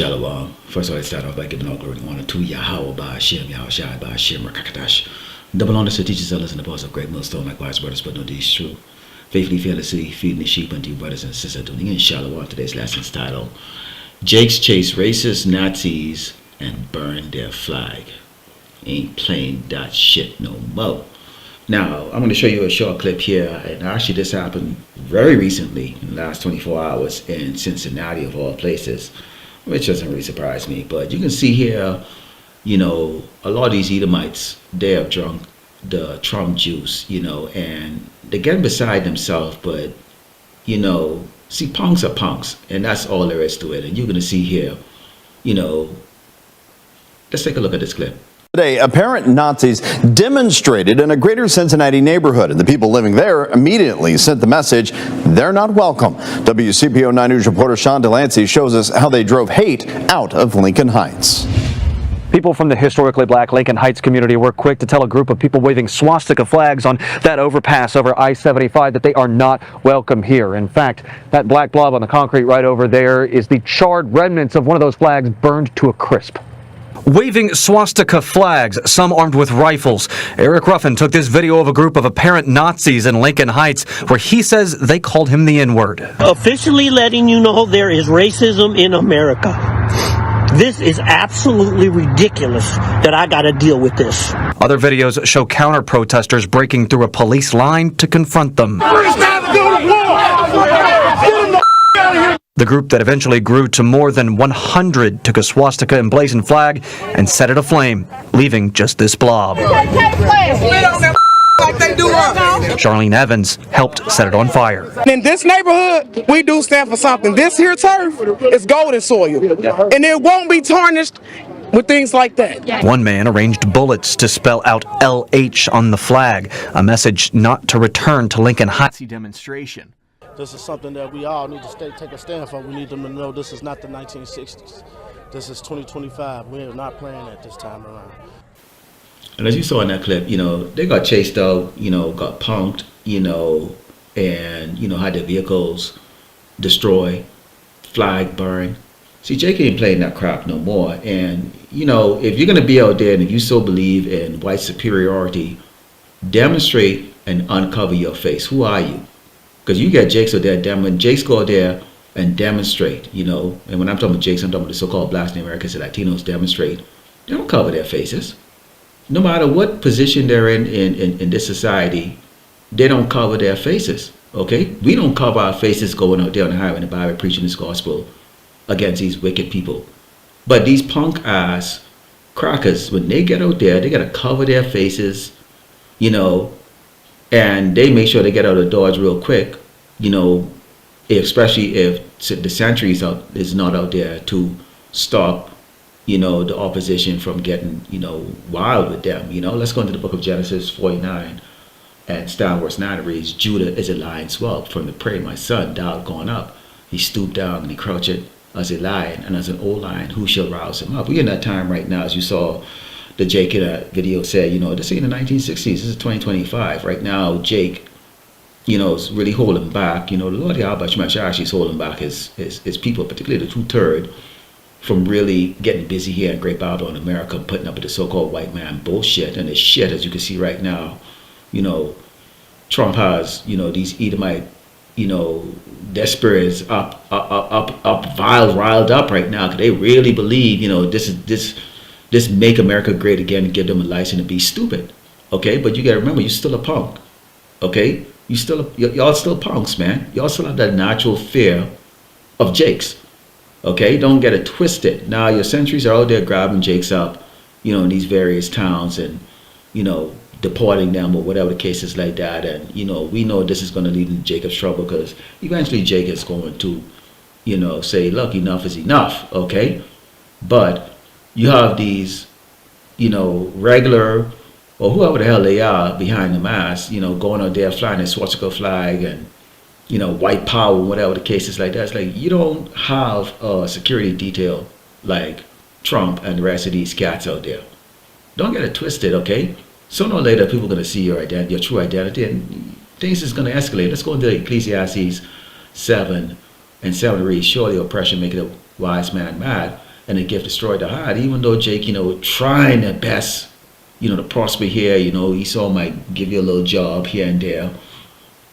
Shalom. First of all, I start off by giving all glory and honor to Yahweh, Ba'ashem, Yahushai, Ba'ashem, Rakakadash. Double honor to teachers, elders, and the boss of great millstone, likewise, brothers, but no deeds true. Faithfully, fearlessly, feeding the sheep unto you, brothers and sisters, tuning in. Shalom. Today's lesson's title: Jakes chase racist Nazis and burn their flag. Ain't playing that shit no more. Now, I'm going to show you a short clip here, and actually this happened very recently, in the last 24 hours, in Cincinnati, of all places, which doesn't really surprise me. But you can see here, you know, a lot of these Edomites, they have drunk the Trump juice, you know, and they're getting beside themselves. But, you know, see, punks are punks, and that's all there is to it. And you're going to see here, you know, let's take a look at this clip. Today, apparent Nazis demonstrated in a greater Cincinnati neighborhood, and the people living there immediately sent the message they're not welcome. WCPO 9 News reporter Sean Delancey shows us how they drove hate out of Lincoln Heights. People from the historically black Lincoln Heights community were quick to tell a group of people waving swastika flags on that overpass over I-75 that they are not welcome here. In fact, that black blob on the concrete right over there is the charred remnants of one of those flags burned to a crisp. Waving swastika flags, some armed with rifles. Eric Ruffin took this video of a group of apparent Nazis in Lincoln Heights where he says they called him the N-word. Officially letting you know there is racism in America. This is absolutely ridiculous that I got to deal with this. Other videos show counter-protesters breaking through a police line to confront them. The group that eventually grew to more than 100 took a swastika emblazoned flag and set it aflame, leaving just this blob. Charlene Evans helped set it on fire. In this neighborhood, we do stand for something. This here turf is golden soil, and it won't be tarnished with things like that. One man arranged bullets to spell out LH on the flag, a message not to return to Lincoln Heights demonstration. This is something that we all need to take a stand for. We need them to know this is not the 1960s. This is 2025. We are not playing at this time around. And as you saw in that clip, you know, they got chased out, you know, got punked, you know, and, you know, had their vehicles destroyed, flag burned. See, Jake ain't playing that crap no more. And, you know, if you're going to be out there and if you so believe in white superiority, demonstrate and uncover your face. Who are you? Because you get Jakes out there, when Jakes go out there and demonstrate, you know, and when I'm talking about Jakes, I'm talking about the so-called blacks and Americans and Latinos demonstrate, they don't cover their faces. No matter what position they're in this society, they don't cover their faces, okay? We don't cover our faces going out there on the highway and the byway preaching this gospel against these wicked people. But these punk-ass crackers, when they get out there, they got to cover their faces, you know, and they make sure they get out of the doors real quick, you know, especially if the sentry is not out there to stop, you know, the opposition from getting, you know, wild with them. You know, let's go into the book of Genesis 49 and start verse 9. It reads, Judah is a lion swelled from the prey, my son, thou art gone up. He stooped down and he crouched as a lion, and as an old lion, who shall rouse him up? We're in that time right now, as you saw the Jake in that video said, you know, this ain't the 1960s, this is 2025. Right now, Jake, you know, is really holding back. You know, the Lord Yahweh actually is holding back his people, particularly the 2/3, from really getting busy here in Great Bible in America, putting up with the so-called white man bullshit. And the shit, as you can see right now, you know, Trump has, you know, these Edomite, you know, their spirits riled up right now, because they really believe, you know, this make America great again and give them a license to be stupid, okay? But you gotta remember, you're still a punk, okay? Y'all still punks, man. Y'all still have that natural fear of Jakes, okay? Don't get it twisted. Now your sentries are out there grabbing Jakes up, you know, in these various towns and, you know, deporting them or whatever the case is like that. And, you know, we know this is gonna lead into Jacob's trouble, because eventually Jake is going to, you know, say, look, enough is enough, okay? But you have these, you know, regular, or whoever the hell they are behind the mask, you know, going out there flying a swastika flag and, you know, white power, whatever the case is like that. It's like, you don't have a security detail like Trump and the rest of these cats out there. Don't get it twisted, okay? Sooner or later, people are going to see your identity, your true identity, and things is going to escalate. Let's go into Ecclesiastes 7 and 7 reads, surely oppression maketh a wise man mad, and the gift destroyed the heart. Even though Jake, trying their best, to prosper here, Esau might give you a little job here and there,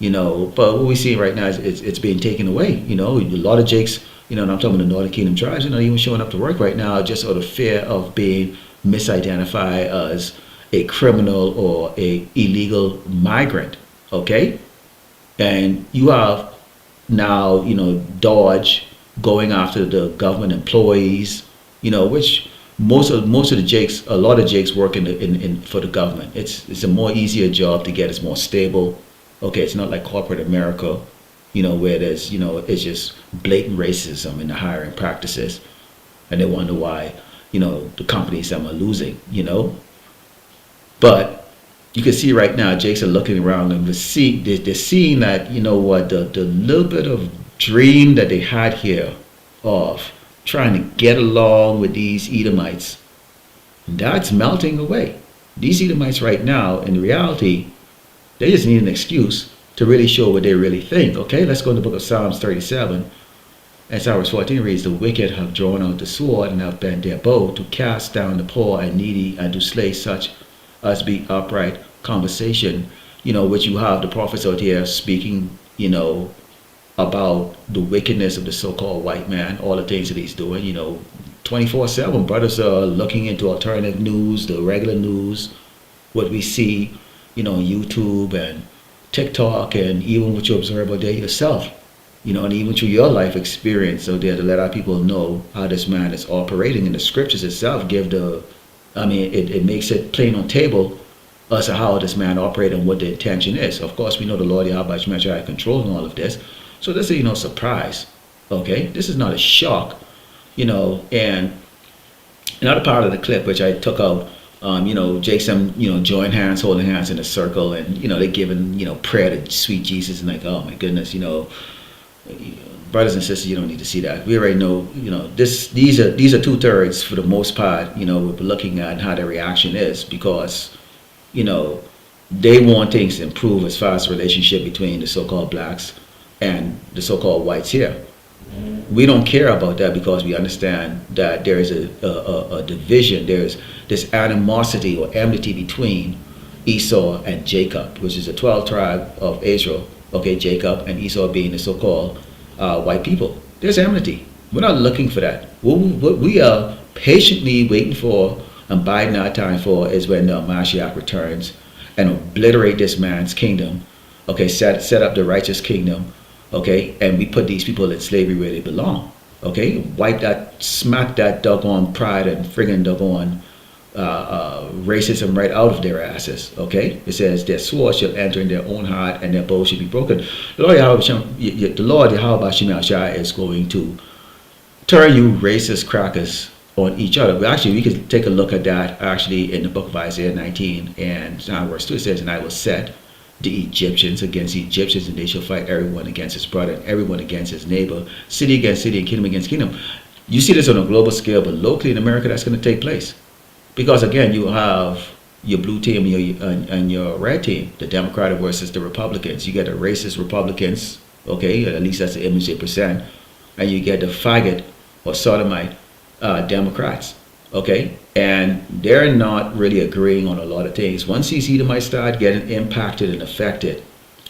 but what we see right now is it's being taken away. A lot of Jakes, and I'm talking about the Northern Kingdom tribes, even showing up to work right now just out of fear of being misidentified as a criminal or a illegal migrant. Okay, and you have now, Dodge going after the government employees, which most of the Jakes, a lot of Jakes work in for the government. It's a more easier job to get. It's more stable. Okay, it's not like corporate America, where there's, it's just blatant racism in the hiring practices, and they wonder why, the companies them are losing, But you can see right now, Jakes are looking around and they're seeing that, the little bit of dream that they had here of trying to get along with these Edomites, that's melting away. These Edomites right now, in reality, they just need an excuse to really show what they really think. Okay, let's go to the book of Psalms 37. And Psalm 14 reads, the wicked have drawn out the sword and have bent their bow to cast down the poor and needy and to slay such as be upright conversation, which you have the prophets out here speaking, about the wickedness of the so-called white man, all the things that he's doing, 24/7. Brothers are looking into alternative news, the regular news, what we see, on YouTube and TikTok, and even what you observe out there yourself, and even through your life experience out there, to let our people know how this man is operating. And the scriptures itself give it makes it plain on table as to how this man operates and what the intention is. Of course, we know the Lord Yahweh Shemeshai controlling all of this. So this is no surprise. Okay, this is not a shock. And another part of the clip which I took out, Jason, join hands, holding hands in a circle, and they're giving prayer to sweet Jesus, and like, oh my goodness, brothers and sisters, you don't need to see that. We already know, these are 2/3 for the most part. We're looking at how their reaction is, because they want things to improve as far as the relationship between the so-called blacks and the so-called whites here. We don't care about that, because we understand that there is a division. There's this animosity or enmity between Esau and Jacob, which is the 12 tribe of Israel. Okay, Jacob and Esau being the so-called white people. There's enmity. We're not looking for that. What we are patiently waiting for and biding our time for is when Mashiach returns and obliterate this man's kingdom. Okay, set up the righteous kingdom. Okay, and we put these people in slavery where they belong. Okay, smack that doggone pride and friggin' doggone racism right out of their asses. Okay, it says their sword shall enter in their own heart and their bow shall be broken. The Lord Yahweh Shemeshai is going to turn you racist crackers on each other. But actually, we could take a look at that actually in the book of Isaiah 19 and verse 2. It says, and I will set the Egyptians against the Egyptians, and they shall fight everyone against his brother and everyone against his neighbor, city against city and kingdom against kingdom. You see this on a global scale, but locally in America, that's going to take place. Because again, you have your blue team and your red team, the Democratic versus the Republicans. You get the racist Republicans, okay, at least that's the image they present, and you get the faggot or sodomite Democrats, okay, and they're not really agreeing on a lot of things. Once these Edomites start getting impacted and affected,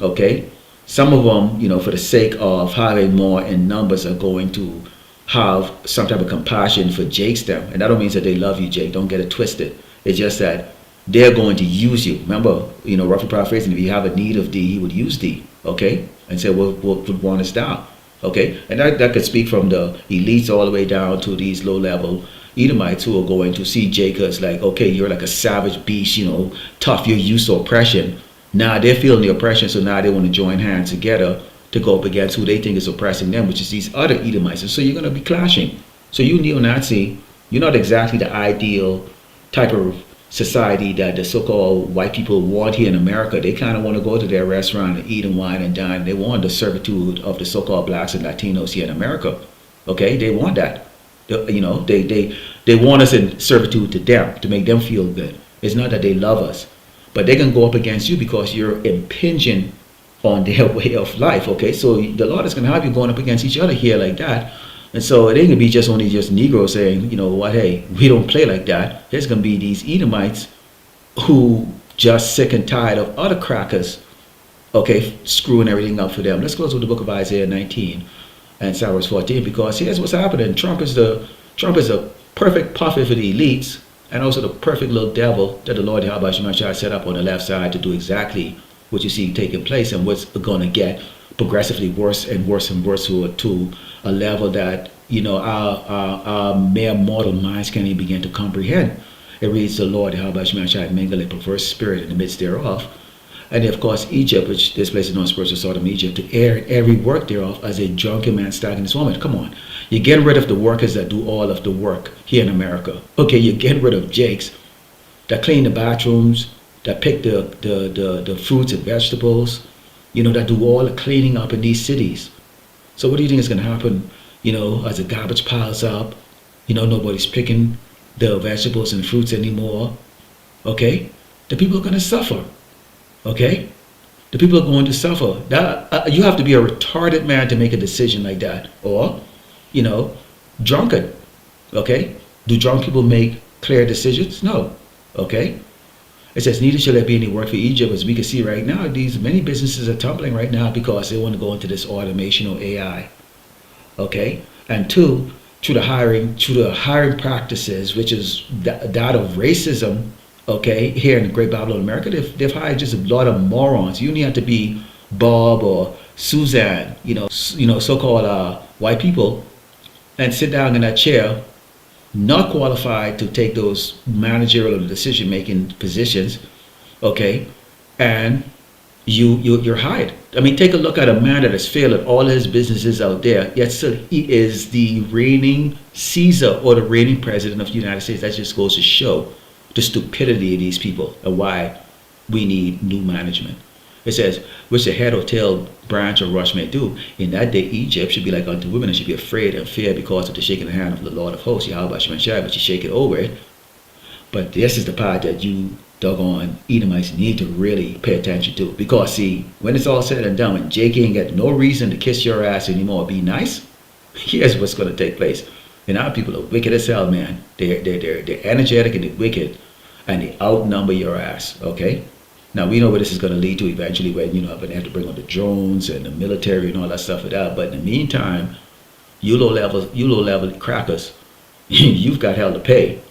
okay, some of them, for the sake of having more in numbers, are going to have some type of compassion for Jake's them. And that don't mean that they love you, Jake. Don't get it twisted. It's just that they're going to use you. Remember, roughly paraphrasing, if you have a need of thee, he would use thee, okay, and say, what would want us down, okay? And that could speak from the elites all the way down to these low-level Edomites who are going to see Jacob as like, okay, you're like a savage beast, tough, you're used to oppression. Now they're feeling the oppression, so now they want to join hands together to go up against who they think is oppressing them, which is these other Edomites. And so you're going to be clashing. So you neo-Nazi, you're not exactly the ideal type of society that the so-called white people want here in America. They kind of want to go to their restaurant and eat and wine and dine. They want the servitude of the so-called blacks and Latinos here in America. Okay, they want that. They want us in servitude to them, to make them feel good. It's not that they love us, but they can go up against you because you're impinging on their way of life. Okay, so the Lord is going to have you going up against each other here like that, And so it ain't gonna be just only just Negroes saying, you know what, hey, we don't play like that. There's gonna be these Edomites who just sick and tired of other crackers, okay, screwing everything up for them. Let's close with the book of Isaiah 19 and verse 14, because here's what's happening. Trump is a perfect puppet for the elites, and also the perfect little devil that the Lord Yahweh Shemashah set up on the left side to do exactly what you see taking place, and what's going to get progressively worse and worse and worse to a level that, you know, our mere mortal minds can't even begin to comprehend. It reads, the Lord Yahweh Shemashah mingle a perverse spirit in the midst thereof. And of course Egypt, which this place is known as spiritual Sodom, Egypt, to air every work thereof as a drunken man staggering his woman. Come on. You're getting rid of the workers that do all of the work here in America. Okay, you're getting rid of Jakes that clean the bathrooms, that pick the fruits and vegetables, you know, that do all the cleaning up in these cities. So what do you think is going to happen, you know, as the garbage piles up? You know, nobody's picking the vegetables and fruits anymore. Okay? The people are going to suffer. Okay? The people are going to suffer. That you have to be a retarded man to make a decision like that. Or, you know, drunkard. Okay? Do drunk people make clear decisions? No. Okay? It says, neither shall there be any work for Egypt. As we can see right now, many businesses are tumbling right now because they want to go into this automation or AI. Okay? And two, through the hiring practices, which is that of racism, okay, here in the Great Babylon, America, they've hired just a lot of morons. You only have to be Bob or Suzanne, you know, so-called white people, and sit down in that chair, not qualified to take those managerial or decision-making positions, okay, and you're hired. I mean, take a look at a man that has failed at all his businesses out there, yet still he is the reigning Caesar or the reigning president of the United States. That just goes to show the stupidity of these people and why we need new management. It says, which the head or tail, branch or rush may do. In that day, Egypt should be like unto women and should be afraid and fear because of the shaking the hand of the Lord of hosts, Yahweh Shemashah, but you shake it over it. But this is the part that you doggone Edomites need to really pay attention to. Because see, when it's all said and done, when Jake ain't got no reason to kiss your ass anymore, be nice, here's what's going to take place. And our people are wicked as hell, man. They're energetic and they're wicked, and they outnumber your ass, okay? Now, we know where this is going to lead to eventually, when, you know, when they have to bring on the drones and the military and all that stuff for that. But in the meantime, you low-level crackers, you've got hell to pay.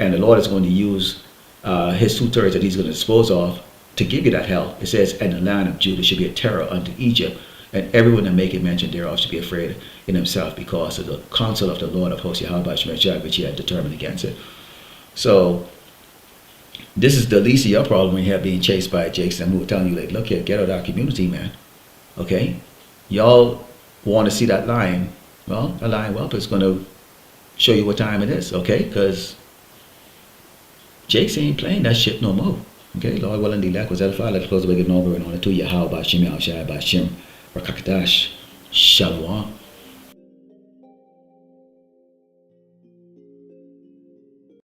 And the Lord is going to use his 2/3 that he's going to dispose of to give you that hell. It says, and the land of Judah should be a terror unto Egypt, and everyone that make it mention thereof should be afraid in himself because of the counsel of the Lord of hosts, Yahweh Shemashah, which he had determined against it. So this is the least of your problem when you have being chased by Jakes and who are telling you, like, look here, get out of our community, man. Okay? Y'all want to see that lion. Well, a lion whelp is going to show you what time it is, okay? Because Jakes ain't playing that shit no more. Okay? Lord willing, the elect was edified. Let's close the wicked number and on it to Yahweh, Bashim, Yahweh, Bashim, Rakakadash, Shalom.